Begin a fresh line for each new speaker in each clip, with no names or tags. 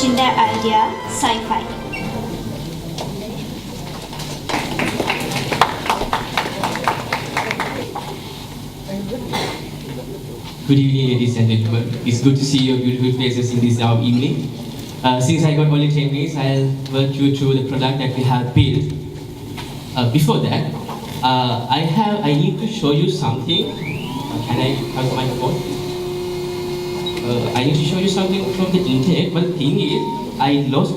pitching their idea, SiFi.
Good evening, ladies and gentlemen. It's good to see your beautiful faces in this evening. Since I got only 10 minutes, I'll walk you through the product that we have built. Before that, I need to show you something. Can I have my phone? I need to show you something from the internet, but the thing is, I lost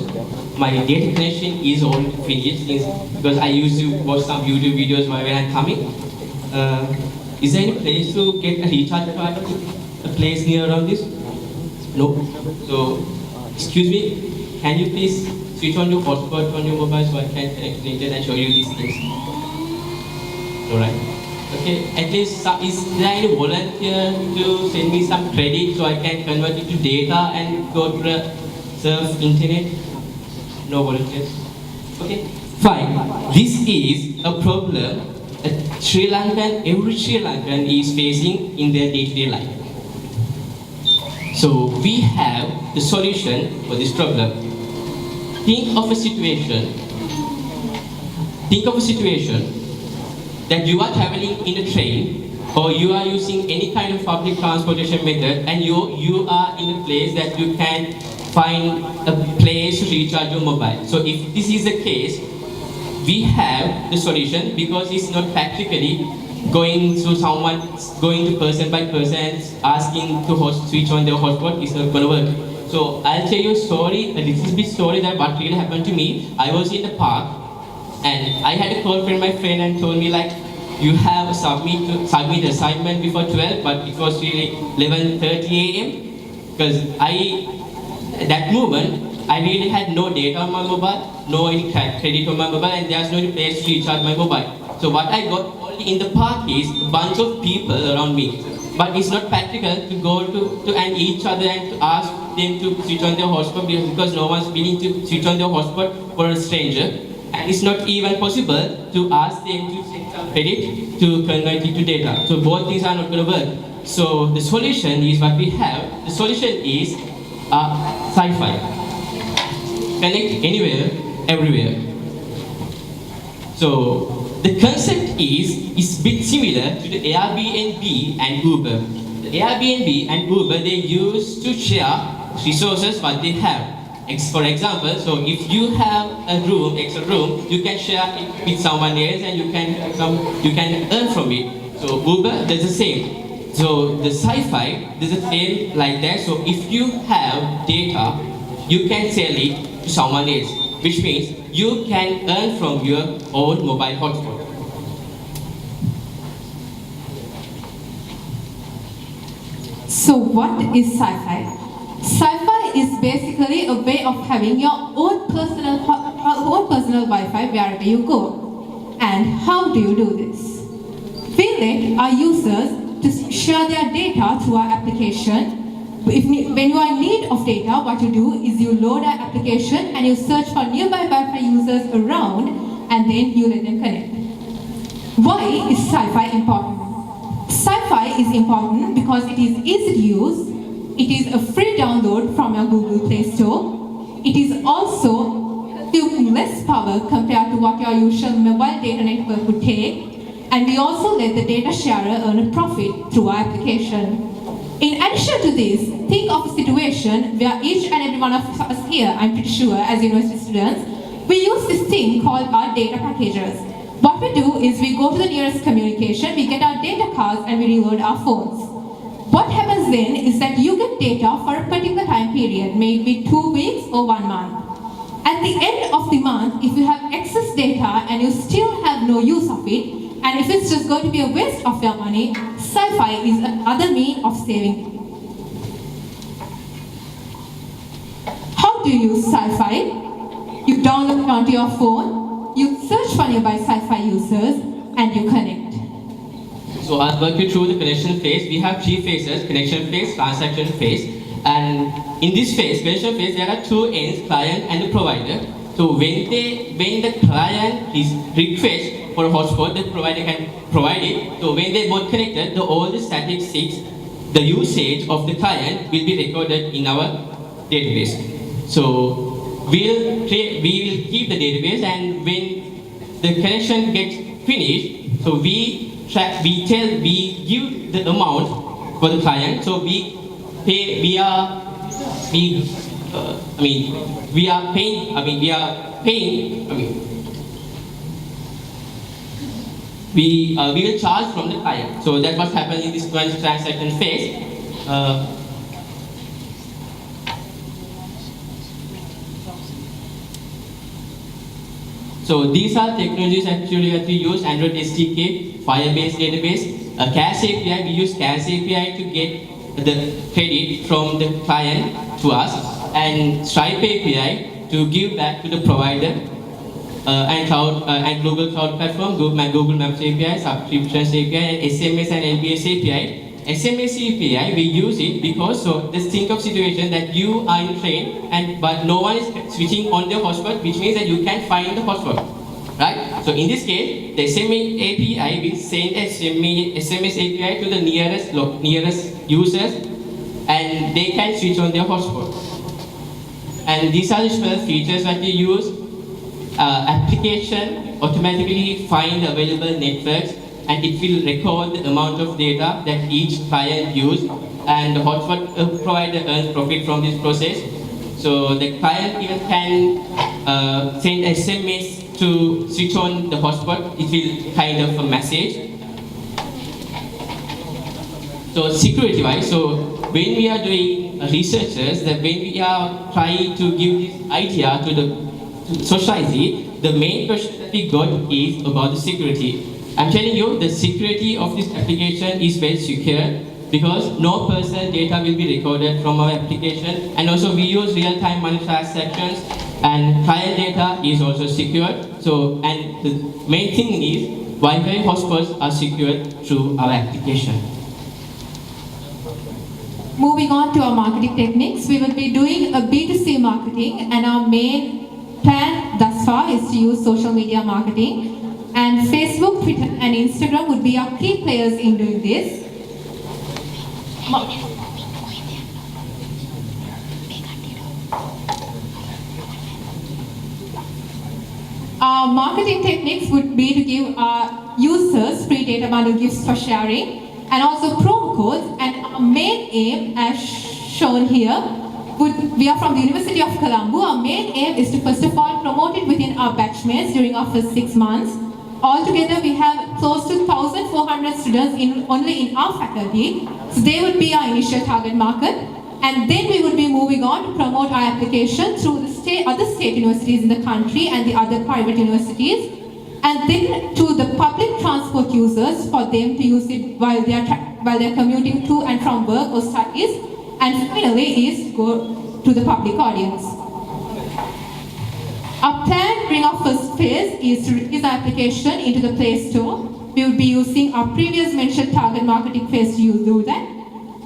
my data connection is already finished because I used to watch some YouTube videos while I'm coming. Is there any place to get a recharge card? A place near around this? No. So, excuse me, can you please switch on your hotspot on your mobile so I can connect to the internet and show you these things? Alright. Okay, at least is there any volunteer to send me some credit so I can convert it to data and go to the surf internet? No volunteers? Okay, fine. This is a problem every Sri Lankan is facing in their day-to-day life. So we have the solution for this problem. Think of a situation that you are traveling in a train or you are using any kind of public transportation method and you are in a place that you can find a place to recharge your mobile. So if this is the case, we have the solution because it's not practically going to person by person asking to switch on their hotspot. It's not going to work. So I'll tell you a story, a little bit story that what really happened to me. I was in the park and I had a call from my friend and told me like, you have submit assignment before 12, but it was really 11:30 a.m. because at that moment I really had no data on my mobile, no any credit on my mobile, and there's no place to recharge my mobile. So what I got only in the park is a bunch of people around me. But it's not practical to go to and each other and to ask them to switch on their hotspot because no one's willing to switch on their hotspot for a stranger. And it's not even possible to ask them to send some credit to convert it to data. So both things are not going to work. So the solution is what we have. The solution is SiFi. Connect anywhere, everywhere. So the concept is a bit similar to the Airbnb and Uber. The Airbnb and Uber, they used to share resources what they have. For example, so if you have a room, extra room, you can share it with someone else and you can earn from it. So Uber does the same. So the SiFi does the same like that. So if you have data, you can sell it to someone else, which means you can earn from your own mobile hotspot.
So what is SiFi? SiFi is basically a way of having your own personal Wi-Fi wherever you go. And how do you do this? We let our users to share their data through our application. When you are in need of data, what you do is you load our application and you search for nearby Wi-Fi users around and then you let them connect. Why is SiFi important? SiFi is important because it is easy to use, it is a free download from your Google Play Store, it is also consuming less power compared to what your usual mobile data network would take, and we also let the data sharer earn a profit through our application. In addition to this, think of a situation where each and every one of us here, I'm pretty sure, as university students, we use this thing called our data packages. What we do is we go to the nearest communication, we get our data cards and we reload our phones. What happens then is that you get data for a particular time period, maybe 2 weeks or 1 month. At the end of the month, if you have excess data and you still have no use of it, and if it's just going to be a waste of your money, SiFi is another means of saving. How do you use SiFi? You download it onto your phone, you search for nearby SiFi users, and you connect.
So I'll walk you through the connection phase. We have 3 phases: connection phase, transaction phase. And in this phase, connection phase, there are 2 ends, client and the provider. So when the client is request for a hotspot, the provider can provide it. So when they both connected, all the statistics, the usage of the client will be recorded in our database. So we will keep the database, and when the connection gets finished, so we give the amount for the client. So we pay, we are paying, we will charge from the client. So that's what happens in this one transaction phase. So these are technologies actually that we use: Android SDK, Firebase database, Cache API. We use Cache API to get the credit from the client to us, and Stripe API to give back to the provider, and cloud and global cloud platform, Google Maps API, subscriptions API, and SMS and LBS API. SMS API, we use it because, so just think of situation that you are in train but no one is switching on the hotspot, which means that you can find the hotspot, right? So in this case, the SMS API will send SMS API to the nearest users, and they can switch on their hotspot. And these are the special features that we use. Application automatically find available networks, and it will record the amount of data that each client used, and the hotspot provider earns profit from this process. So the client even can send SMS to switch on the hotspot. It will kind of a message. So security wise, so when we are doing researches, that when we are trying to give this idea to the society, the main question that we got is about the security. I'm telling you, the security of this application is very secure, because no personal data will be recorded from our application, and also we use real-time money transactions, and client data is also secure. So, and the main thing is Wi-Fi hotspots are secured through our application.
Moving on to our marketing techniques, we will be doing a B2C marketing, and our main plan thus far is to use social media marketing. And Facebook, Twitter, and Instagram would be our key players in doing this. Our marketing techniques would be to give our users free data bundle gifts for sharing, and also promo codes. And our main aim, as shown here, we are from the University of Colombo. Our main aim is to first of all promote it within our batchmates during our first 6 months. Altogether, we have close to 1,400 students only in our faculty. So they would be our initial target market. And then we would be moving on to promote our application through the other state universities in the country and the other private universities. And then to the public transport users, for them to use it while they are commuting to and from work or studies. And finally is to go to the public audience. Our plan during our first phase is to release our application into the Play Store. We will be using our previous mentioned target marketing phase to do that.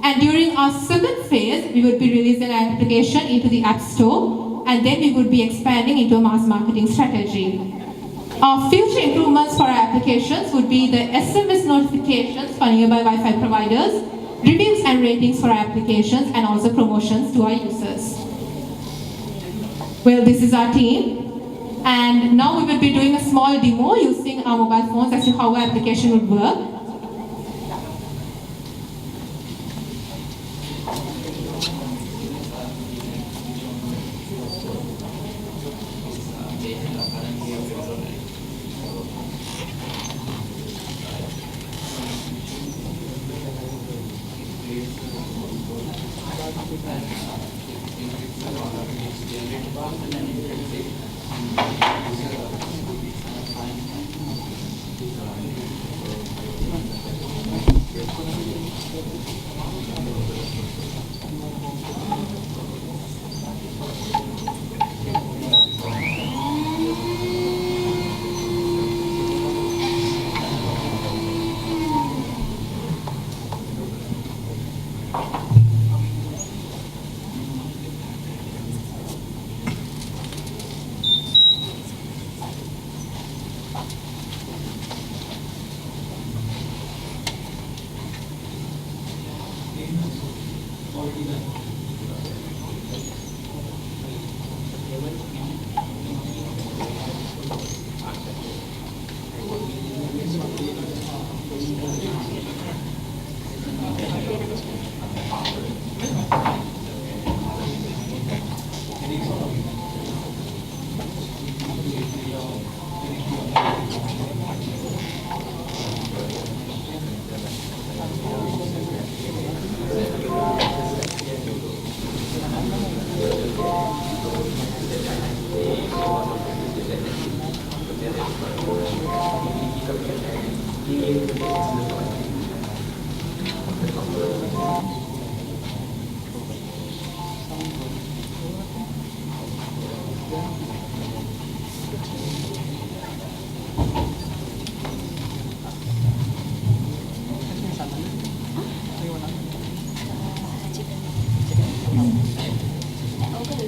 And during our second phase, we would be releasing our application into the App Store, and then we would be expanding into a mass marketing strategy. Our future improvements for our applications would be the SMS notifications for nearby Wi-Fi providers, reviews and ratings for our applications, and also promotions to our users. Well, this is our team. And now we will be doing a small demo using our mobile phones as to how our application would work.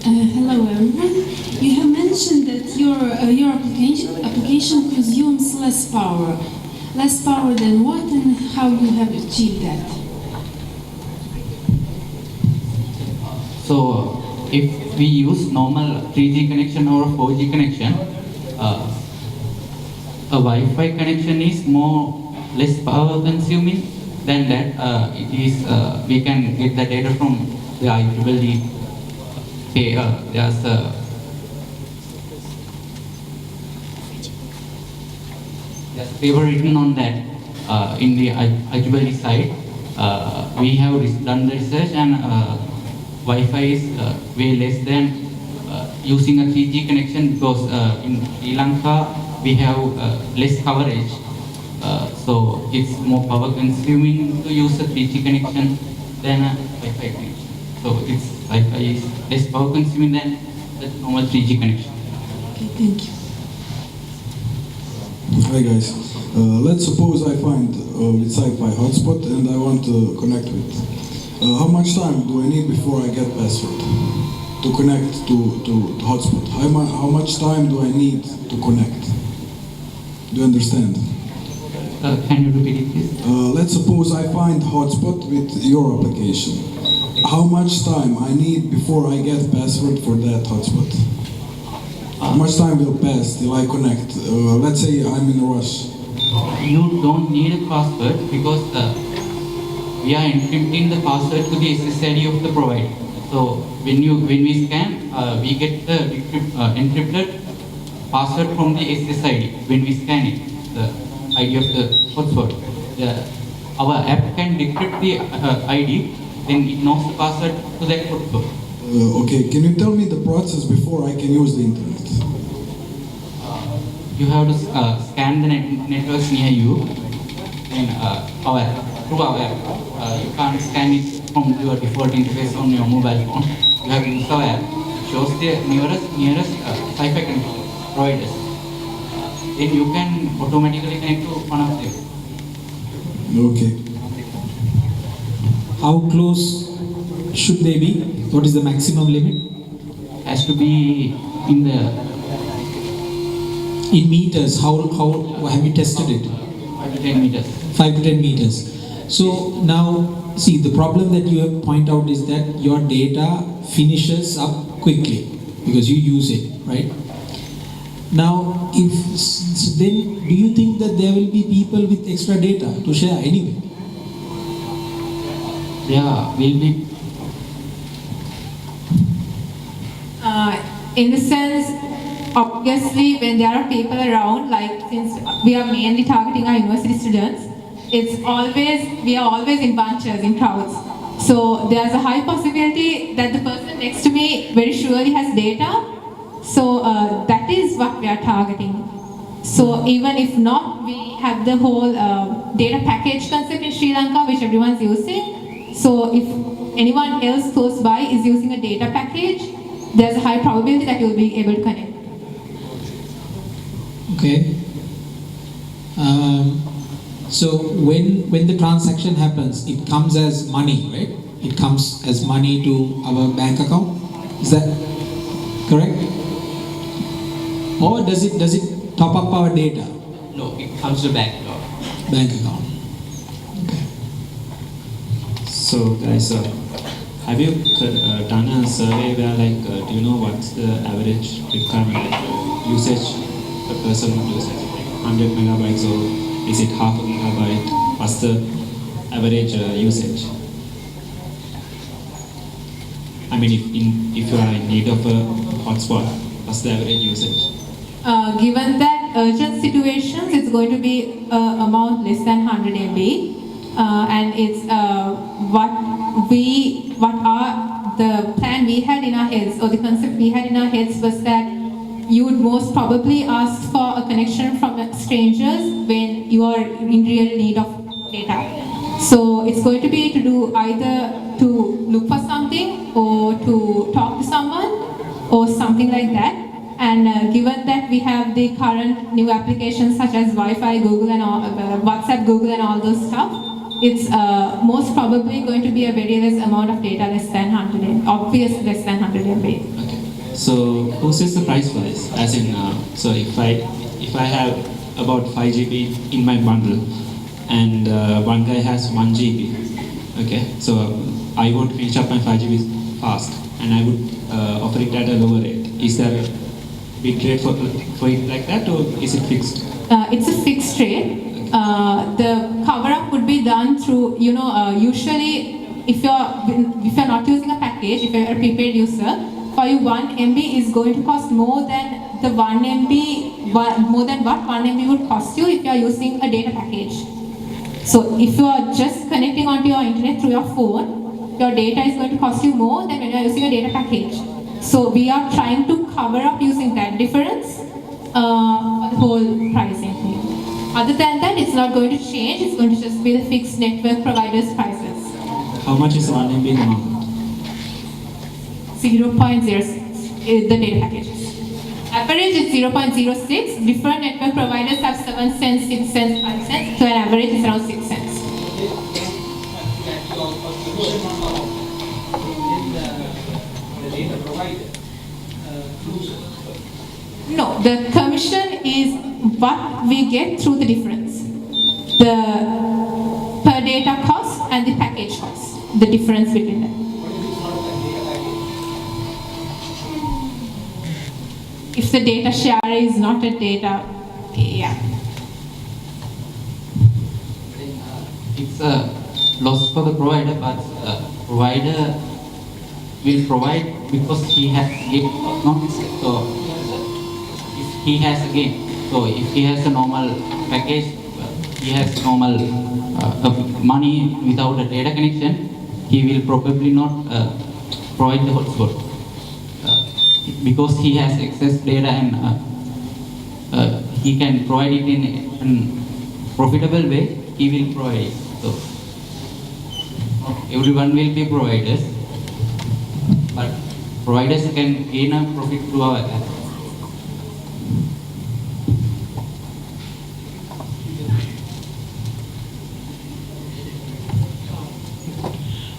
Hello everyone. You have mentioned that your application consumes less power. Less power than what and how you have achieved that?
So if we use normal 3G connection or 4G connection, a Wi-Fi connection is less power consuming than that. We can get the data from the IEEE. There's paper written on that in the IEEE site. We have done the research, and Wi-Fi is way less than using a 3G connection, because in Sri Lanka we have less coverage. So it's more power consuming to use a 3G connection than a Wi-Fi connection. So Wi-Fi is less power consuming than the normal 3G connection.
Okay, thank you.
Hi guys, let's suppose I find with SiFi hotspot and I want to connect with. How much time do I need before I get password to connect to hotspot? How much time do I need to connect? Do you understand?
Can you repeat it, please?
Let's suppose I find hotspot with your application. How much time I need before I get password for that hotspot? How much time will pass till I connect? Let's say I'm in a rush.
You don't need a password, because we are encrypting the password to the SSID of the provider. So when we scan, we get the encrypted password from the SSID when we scan it, the ID of the hotspot. Our app can decrypt the ID, then it knows the password to that hotspot.
Okay, can you tell me the process before I can use the internet?
You have to scan the networks near you, and through our app. You can't scan it from your default interface on your mobile phone. You have to use our app. It shows the nearest SiFi connection providers. Then you can automatically connect to one of them.
Okay.
How close should they be? What is the maximum limit?
Has to be in the
In meters, how have you tested it?
5 to 10 meters.
5 to 10 meters. So now, see, the problem that you have point out is that your data finishes up quickly because you use it, right? Now, then do you think that there will be people with extra data to share anyway?
Yeah, will be.
In the sense, obviously, when there are people around, like since we are mainly targeting our university students, we are always in bunches, in crowds. So there's a high possibility that the person next to me very surely has data. So that is what we are targeting. So even if not, we have the whole data package concept in Sri Lanka, which everyone's using. So if anyone else close by is using a data package, there's a high probability that you'll be able to connect.
Okay. So when the transaction happens, it comes as money, right? It comes as money to our bank account. Is that correct? Or does it top up our data?
No, it comes to bank account.
Bank account. Okay.
So guys, have you done a survey where do you know what's the average requirement usage a person uses? 100 megabytes or is it half a gigabyte? What's the average usage? I mean, if you are in need of a hotspot, what's the average usage?
Given that urgent situations, it's going to be amount less than 100 MB, and it's the plan we had in our heads, or the concept we had in our heads was that you would most probably ask for a connection from strangers when you are in real need of data. So it's going to be to do either to look for something or to talk to someone or something like that. And given that we have the current new applications such as Wi-Fi, Google and all, WhatsApp, Google and all those stuff, it's most probably going to be a very less amount of data, less than 100 MB, obviously less than 100 MB.
Okay. So who sets the price for this? As in, so if I have about 5 GB in my bundle, and one guy has 1 GB, okay, so I want to finish up my 5 GB fast, and I would offer it at a lower rate. Is there a big rate for it like that, or is it fixed?
It's a fixed rate. The cover-up would be done through, usually if you're not using a package, if you're a prepaid user, for you 1 MB is going to cost more than the 1 MB, more than what 1 MB would cost you if you are using a data package. So if you are just connecting onto your internet through your phone, your data is going to cost you more than when you are using a data package. So we are trying to cover up using that difference for the whole pricing thing. Other than that, it's not going to change. It's going to just be the fixed network providers' prices.
How much is 1 MB in the market?
0.06, the data packages. Average is 0.06. Different network providers have 7 cents, 6 cents, 5 cents. So an average is around 6 cents. No, the commission is what we get through the difference. The per data cost and the package cost. The difference between them. If the data share is not a data, yeah.
It's a loss for the provider, but provider will provide because he has gain, not so. If he has a gain, so if he has a normal package, he has normal money without a data connection, he will probably not provide the hotspot. Because he has excess data and he can provide it in a profitable way, he will provide it. So everyone will be providers, but providers can gain a profit through our app.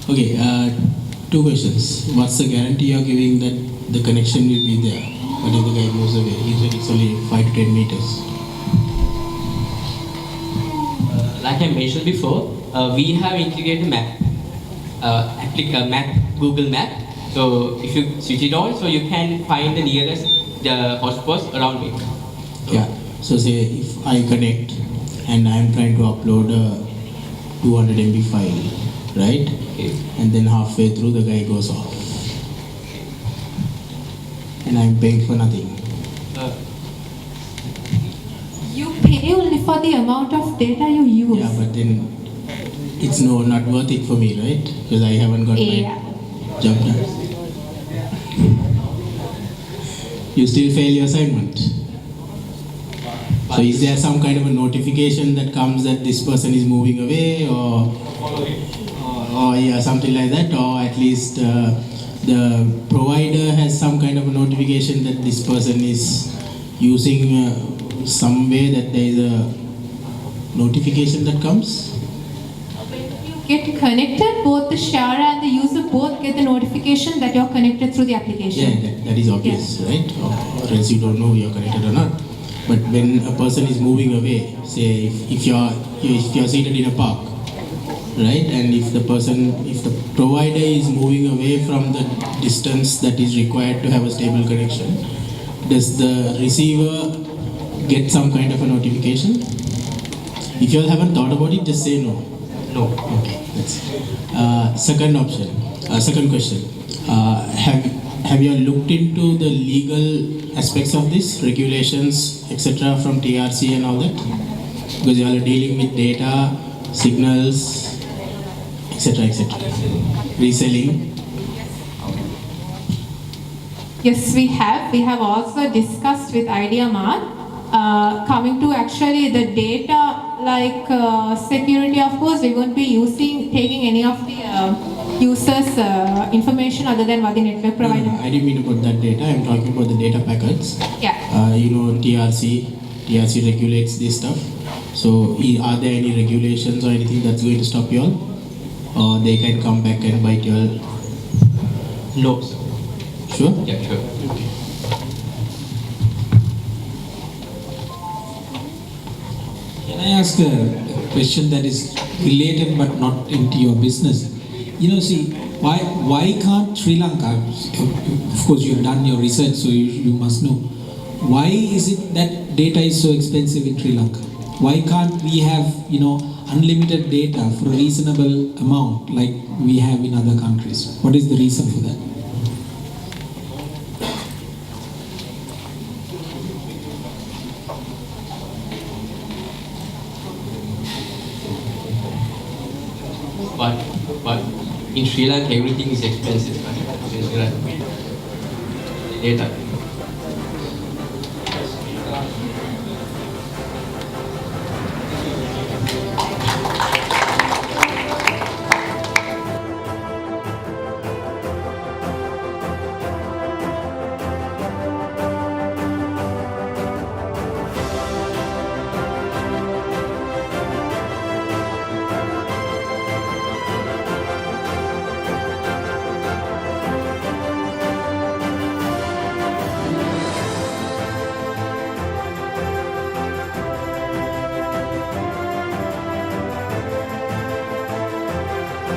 Okay, 2 questions. What's the guarantee you're giving that the connection will be there, but if the guy moves away? Usually it's only 5 to 10 meters.
Like I mentioned before, we have integrated map, Google Map. So if you switch it on, so you can find the nearest hotspots around it.
Yeah. So say if I connect and I'm trying to upload a 200 MB file, right?
Okay.
And then halfway through the guy goes off, and I'm paying for nothing.
You pay only for the amount of data you use.
Yeah, but then it's not worth it for me, right? Because I haven't got my job done. You still fail your assignment. So is there some kind of a notification that comes that this person is moving away, or yeah, something like that, or at least the provider has some kind of a notification that this person is using some way, that there is a notification that comes?
Get connected, both the sharer and the user both get the notification that you're connected through the application.
Yeah, that is obvious, right? Or else you don't know you're connected or not. But when a person is moving away, say if you're seated in a park, right, and if the provider is moving away from the distance that is required to have a stable connection, does the receiver get some kind of a notification? If you all haven't thought about it, just say no.
No.
Okay, that's second question. Have you looked into the legal aspects of this, regulations, etc., from TRC and all that? Because you all are dealing with data, signals, etc., reselling.
Yes, we have. We have also discussed with IdeaMart coming to actually the data, like security. Of course, we won't be taking any of the users' information other than what the network provider.
No, I didn't mean about that data. I'm talking about the data packets.
Yeah.
TRC regulates this stuff. So, are there any regulations or anything that's going to stop you all? Or they can come back and bite you all?
No, sir.
Sure?
Yeah, sure.
Okay.
Can I ask a question that is related but not into your business? You know, see, why can't Sri Lanka, of course you have done your research, so you must know, why is it that data is so expensive in Sri Lanka? Why can't we have, you know, unlimited data for a reasonable amount like we have in other countries? What is the reason for that?
But in Sri Lanka everything is expensive, right? Data.